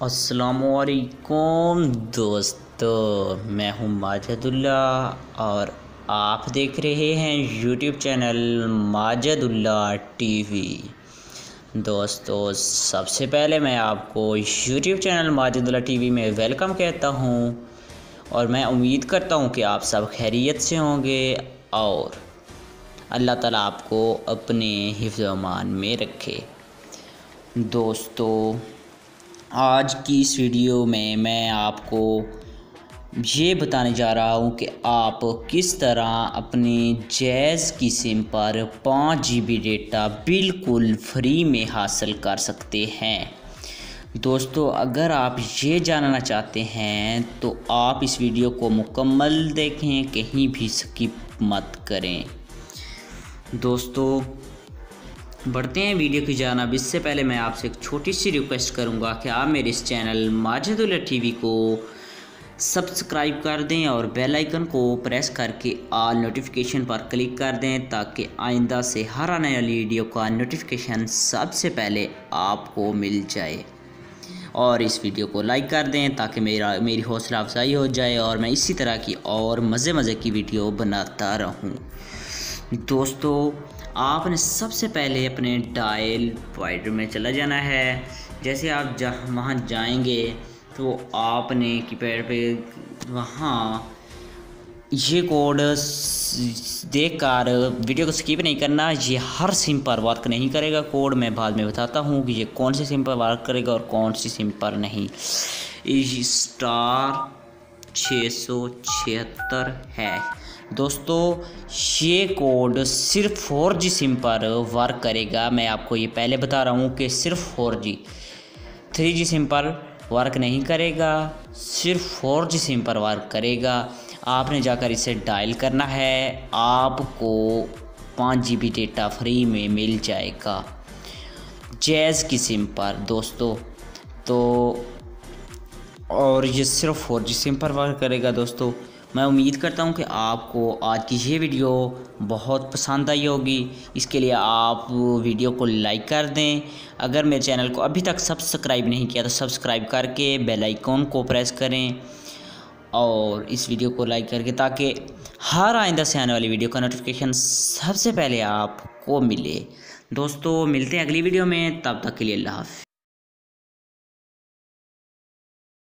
अस्सलामुअलैकुम दोस्तों, मैं हूं माजिदुल्ला और आप देख रहे हैं यूट्यूब चैनल माजिदुल्ला टीवी। दोस्तों, सबसे पहले मैं आपको यूट्यूब चैनल माजिदुल्ला टीवी में वेलकम कहता हूं और मैं उम्मीद करता हूं कि आप सब खैरियत से होंगे और अल्लाह ताला आपको अपने हिफ्ज़-ओ-अमान में रखे। दोस्तों, आज की इस वीडियो में मैं आपको ये बताने जा रहा हूँ कि आप किस तरह अपने जैज़ की सिम पर 5 GB डेटा बिल्कुल फ्री में हासिल कर सकते हैं। दोस्तों, अगर आप ये जानना चाहते हैं तो आप इस वीडियो को मुकम्मल देखें, कहीं भी स्किप मत करें। दोस्तों, बढ़ते हैं वीडियो की जानिब। इससे पहले मैं आपसे एक छोटी सी रिक्वेस्ट करूंगा कि आप मेरे इस चैनल माजिदुल्ला टीवी को सब्सक्राइब कर दें और बेल आइकन को प्रेस करके ऑल नोटिफिकेशन पर क्लिक कर दें ताकि आइंदा से हर आने वाली वीडियो का नोटिफिकेशन सबसे पहले आपको मिल जाए। और इस वीडियो को लाइक कर दें ताकि मेरी हौसला अफजाई हो जाए और मैं इसी तरह की और मज़े की वीडियो बनाता रहूं। दोस्तों, आपने सबसे पहले अपने डायल प्रोवाइडर में चला जाना है। जैसे आप वहाँ जाएंगे तो आपने कीपैड पे वहाँ ये कोड देखकर वीडियो को स्किप नहीं करना। ये हर सिम पर वर्क नहीं करेगा। कोड मैं बाद में बताता हूँ कि ये कौन सी सिम पर वर्क करेगा और कौन सी सिम पर नहीं। *676 है। दोस्तों, ये कोड सिर्फ 4G सिम पर वर्क करेगा। मैं आपको ये पहले बता रहा हूँ कि सिर्फ 4G, 3G सिम पर वर्क नहीं करेगा, सिर्फ 4G सिम पर वर्क करेगा। आपने जाकर इसे डायल करना है, आपको 5 GB डेटा फ्री में मिल जाएगा जैज़ की सिम पर। दोस्तों, तो और ये सिर्फ 4G सिम पर वर्क करेगा। दोस्तों, मैं उम्मीद करता हूं कि आपको आज की ये वीडियो बहुत पसंद आई होगी। इसके लिए आप वीडियो को लाइक कर दें। अगर मेरे चैनल को अभी तक सब्सक्राइब नहीं किया तो सब्सक्राइब करके बेल आइकॉन को प्रेस करें और इस वीडियो को लाइक करके, ताकि हर आइंदा से आने वाली वीडियो का नोटिफिकेशन सबसे पहले आपको मिले। दोस्तों, मिलते हैं अगली वीडियो में, तब तक के लिए अल्लाह हाफ़िज़।